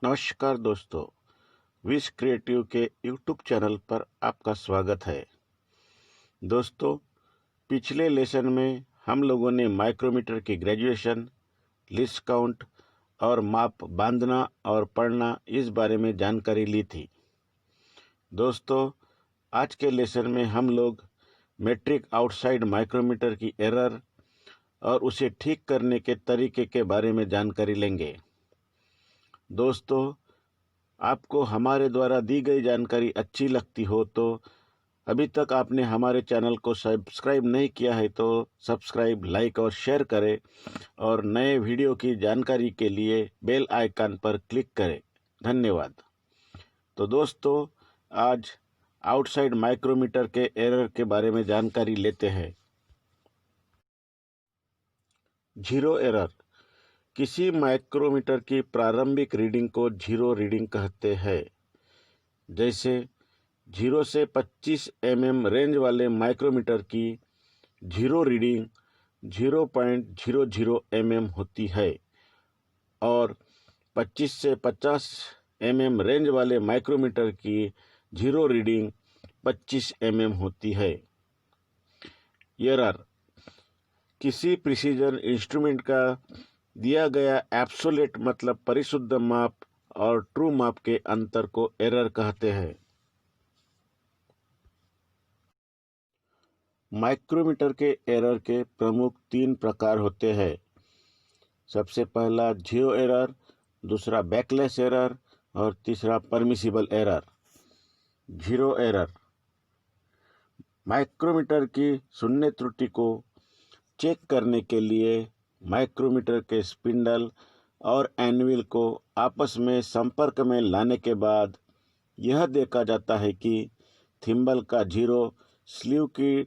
नमस्कार दोस्तों, wish creative के यूट्यूब चैनल पर आपका स्वागत है। दोस्तों, पिछले लेसन में हम लोगों ने माइक्रोमीटर की ग्रेजुएशन, लिस्ट काउंट और माप बांधना और पढ़ना इस बारे में जानकारी ली थी। दोस्तों, आज के लेसन में हम लोग मेट्रिक आउटसाइड माइक्रोमीटर की एरर और उसे ठीक करने के तरीके के बारे में जानकारी लेंगे। दोस्तों, आपको हमारे द्वारा दी गई जानकारी अच्छी लगती हो तो अभी तक आपने हमारे चैनल को सब्सक्राइब नहीं किया है तो सब्सक्राइब, लाइक और शेयर करें और नए वीडियो की जानकारी के लिए बेल आइकन पर क्लिक करें। धन्यवाद। तो दोस्तों, आज आउटसाइड माइक्रोमीटर के एरर के बारे में जानकारी लेते हैं। Zero error. किसी माइक्रोमीटर की प्रारंभिक रीडिंग को जीरो रीडिंग कहते हैं। जैसे 0 से 25 mm रेंज वाले माइक्रोमीटर की जीरो रीडिंग 0.00 mm होती है और 25 से 50 mm रेंज वाले माइक्रोमीटर की जीरो रीडिंग 25 mm होती है। एरर। किसी प्रिसीजन इंस्ट्रूमेंट का दिया गया एब्सोल्यूट मतलब परिशुद्ध माप और ट्रू माप के अंतर को एरर कहते हैं। माइक्रोमीटर के एरर के प्रमुख 3 प्रकार होते हैं। सबसे पहला जीरो एरर, दूसरा बैकलेस एरर और तीसरा permissible error. Zero error. Micrometer की शून्य त्रुटि को चेक करने के लिए माइक्रोमीटर के स्पिंडल और एनविल को आपस में संपर्क में लाने के बाद यह देखा जाता है कि थिम्बल का जीरो स्लीव की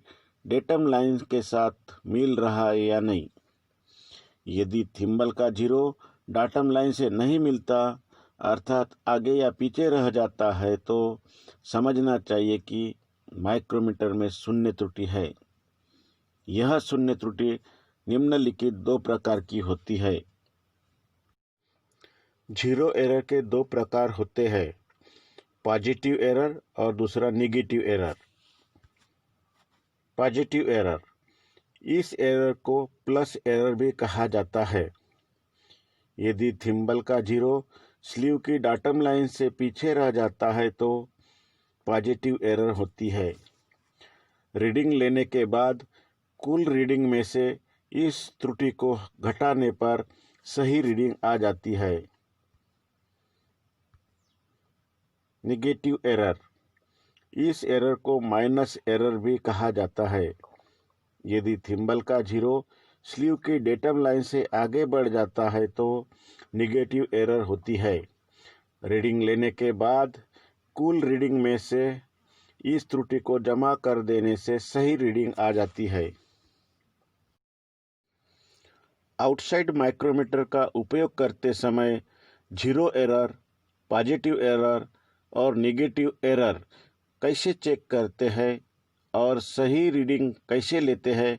डेटम लाइन के साथ मिल रहा है या नहीं। यदि थिम्बल का जीरो डाटम लाइन से नहीं मिलता, अर्थात आगे या पीछे रह जाता है, तो समझना चाहिए कि माइक्रोमीटर में शून्य त्रुटि है। यह शून्य त्रुटि निम्नलिखित 2 प्रकार की होती है। जीरो एरर के 2 प्रकार होते हैं, पॉजिटिव एरर और दूसरा नेगेटिव एरर। Positive error. इस एरर को प्लस एरर भी कहा जाता है। यदि थिम्बल का जीरो स्लीव की डाटम लाइन से पीछे रह जाता है तो पॉजिटिव एरर होती है। रीडिंग लेने के बाद कुल रीडिंग में से इस त्रुटि को घटाने पर सही रीडिंग आ जाती है। Negative error. इस एरर को माइनस एरर भी कहा जाता है। यदि थिम्बल का जीरो स्लीव की डेटम लाइन से आगे बढ़ जाता है तो नेगेटिव एरर होती है। रीडिंग लेने के बाद कुल रीडिंग में से इस त्रुटि को जमा कर देने से सही रीडिंग आ जाती है। आउटसाइड माइक्रोमीटर का उपयोग करते समय जीरो एरर, पॉजिटिव एरर और नेगेटिव एरर कैसे चेक करते हैं और सही रीडिंग कैसे लेते हैं,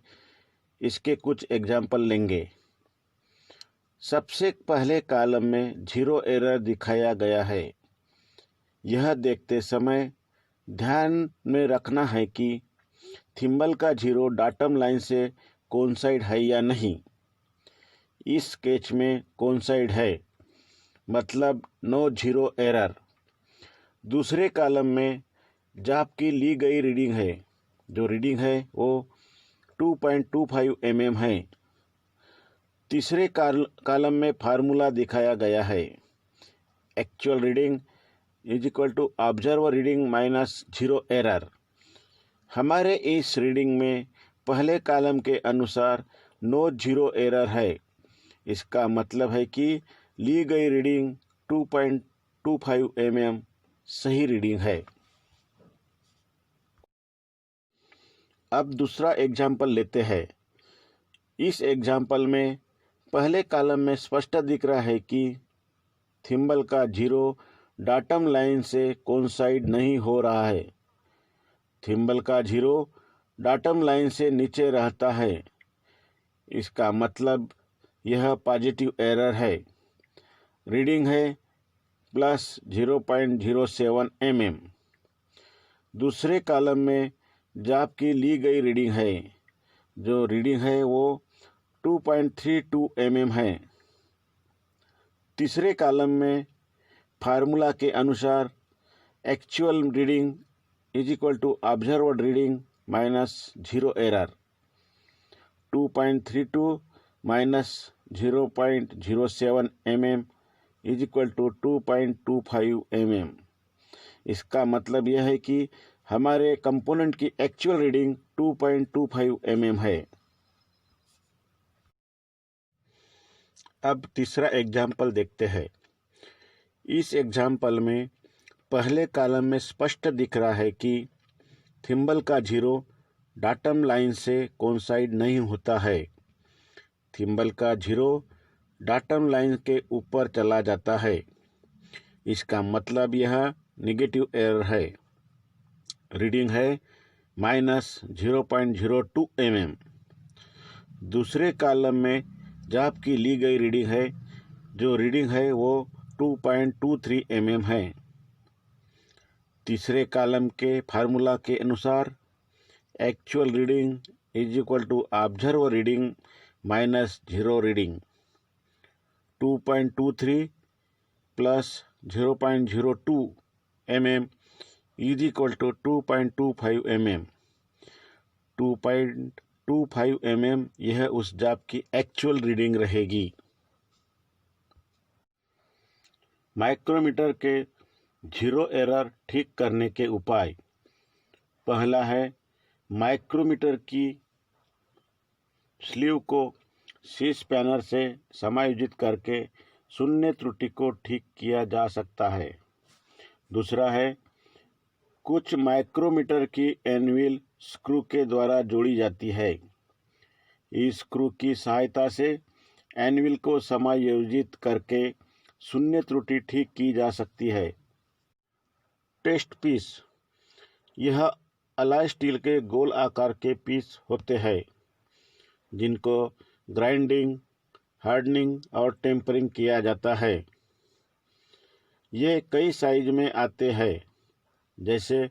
इसके कुछ एग्जाम्पल लेंगे। सबसे पहले कॉलम में जीरो एरर दिखाया गया है। यह देखते समय ध्यान में रखना है कि थिम्बल का जीरो डाटम लाइन से कोइंसाइड है या नहीं। इस स्केच में कोइंसाइड है, मतलब नो जीरो एरर। दूसरे कॉलम में जाप की ली गई रीडिंग है। जो रीडिंग है वो 2.25 mm है। तीसरे कॉलम में फार्मूला दिखाया गया है। Actual reading is equal to observe reading minus zero error. हमारे इस रीडिंग में पहले कॉलम के अनुसार नो जीरो एरर है। इसका मतलब है कि ली गई रीडिंग 2.25 mm सही रीडिंग है। अब दूसरा एग्जाम्पल लेते हैं। इस एग्जाम्पल में पहले कॉलम में स्पष्ट दिख रहा है कि थिम्बल का जीरो डाटम लाइन से कोइंसाइड नहीं हो रहा है। थिम्बल का जीरो डाटम लाइन से नीचे रहता है। इसका मतलब यह पॉजिटिव एरर है। रीडिंग है प्लस 0.07 mm। दूसरे कॉलम में जाप की ली गई रीडिंग है, जो रीडिंग है वो 2.32 mm है। तीसरे कॉलम में फार्मूला के अनुसार actual reading is equal to observed reading minus 0 error. 2.32 minus 0.07 mm is equal to 2.25 mm। इसका मतलब यह है कि हमारे कंपोनेंट की एक्चुअल रीडिंग 2.25 mm है। अब तीसरा एग्जाम्पल देखते हैं। इस एग्जाम्पल में पहले कॉलम में स्पष्ट दिख रहा है कि थिम्बल का जीरो डाटम लाइन से कोइंसाइड नहीं होता है। थिम्बल का जीरो डाटम लाइन के ऊपर चला जाता है। इसका मतलब यह नेगेटिव एरर है। रीडिंग है माइनस 0.02 mm। दूसरे कॉलम में जाप की ली गई रीडिंग है, जो रीडिंग है वो 2.23 mm है। तीसरे कॉलम के फार्मूला के अनुसार actual reading is equal to observe reading minus 0 reading. 2.23 plus 0.02 mm is equal to 2.25 mm। 2.25 mm यह उस जाप की एक्चुअल रीडिंग रहेगी। माइक्रोमीटर के जीरो एरर ठीक करने के उपाय। पहला है, माइक्रोमीटर की स्लीव को सी स्पैनर से समायोजित करके शून्य त्रुटि को ठीक किया जा सकता है। दूसरा है, कुछ माइक्रोमीटर की एनविल स्क्रू के द्वारा जोड़ी जाती है। इस स्क्रू की सहायता से एनविल को समायोजित करके शून्य त्रुटि ठीक की जा सकती है। Test piece. यह अलाय स्टील के गोल आकार के पीस होते हैं, जिनको ग्राइंडिंग, हार्डनिंग और टेम्परिंग किया जाता है। ये कई साइज में आते हैं, जैसे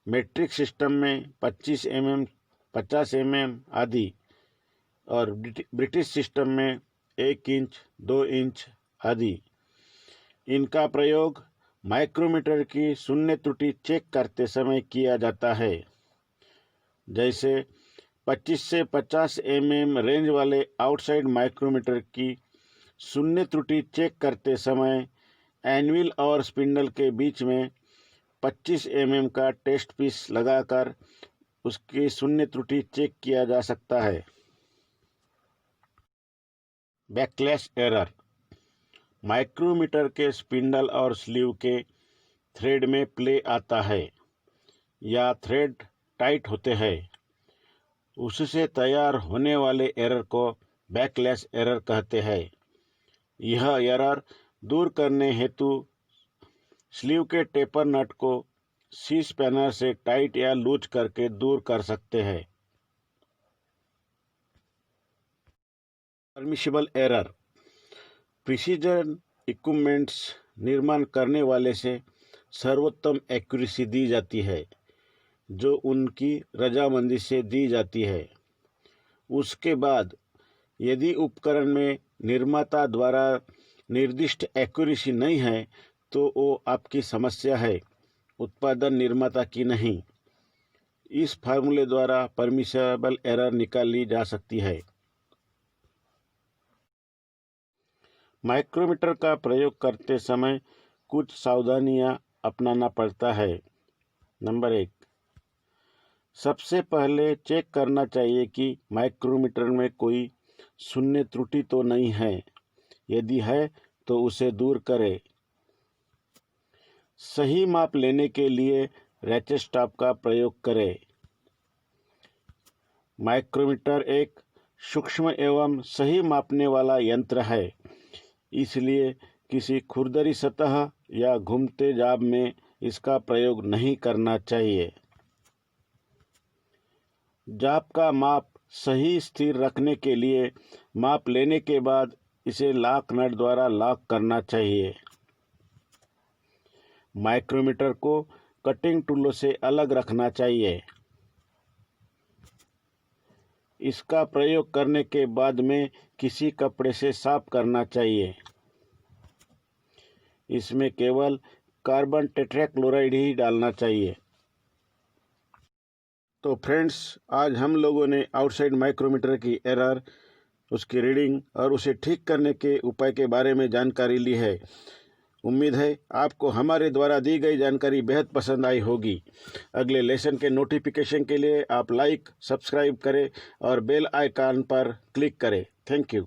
मेट्रिक सिस्टम में 25 mm, 50 mm आदि, और ब्रिटिश सिस्टम में 1 इंच, 2 इंच आदि। इनका प्रयोग माइक्रोमीटर की शून्य त्रुटि चेक करते समय किया जाता है। जैसे 25 से 50 mm रेंज वाले आउटसाइड माइक्रोमीटर की शून्य त्रुटि चेक करते समय एनविल और स्पिंडल के बीच में 25 mm का टेस्ट पीस लगाकर उसकी शून्य त्रुटि चेक किया जा सकता है। Backlash error. माइक्रोमीटर के स्पिंडल और स्लीव के थ्रेड में प्ले आता है या थ्रेड टाइट होते हैं। उससे तैयार होने वाले एरर को बैकलैश एरर कहते हैं। यह एरर दूर करने हेतु स्लीव के टेपर नट को सी स्पैनर से टाइट या लूज करके दूर कर सकते हैं। Permissible error. प्रिसीजन इक्विपमेंट्स निर्माण करने वाले से सर्वोत्तम एक्यूरेसी दी जाती है, जो उनकी रजामंदी से दी जाती है। उसके बाद यदि उपकरण में निर्माता द्वारा निर्दिष्ट एक्यूरेसी नहीं है, तो वो आपकी समस्या है, उत्पादन निर्माता की नहीं। इस फार्मूले द्वारा परमिसिबल एरर निकाली जा सकती है। माइक्रोमीटर का प्रयोग करते समय कुछ सावधानियां अपनाना पड़ता है। नंबर 1, सबसे पहले चेक करना चाहिए कि माइक्रोमीटर में कोई शून्य त्रुटि तो नहीं है। यदि है तो उसे दूर करें। सही माप लेने के लिए रैचेट स्टॉप का प्रयोग करें। माइक्रोमीटर एक सूक्ष्म एवं सही मापने वाला यंत्र है, इसलिए किसी खुरदरी सतह या घूमते जाब में इसका प्रयोग नहीं करना चाहिए। जाब का माप सही स्थिर रखने के लिए माप लेने के बाद इसे लॉक नट द्वारा लॉक करना चाहिए। माइक्रोमीटर को कटिंग टूलों से अलग रखना चाहिए। इसका प्रयोग करने के बाद में किसी कपड़े से साफ करना चाहिए। इसमें केवल कार्बन टेट्राक्लोराइड ही डालना चाहिए। तो फ्रेंड्स, आज हम लोगों ने आउटसाइड माइक्रोमीटर की एरर, उसकी रीडिंग और उसे ठीक करने के उपाय के बारे में जानकारी ली है। उम्मीद है आपको हमारे द्वारा दी गई जानकारी बेहद पसंद आई होगी। अगले लेसन के नोटिफिकेशन के लिए आप लाइक, सब्सक्राइब करें और बेल आइकन पर क्लिक करें। Thank you.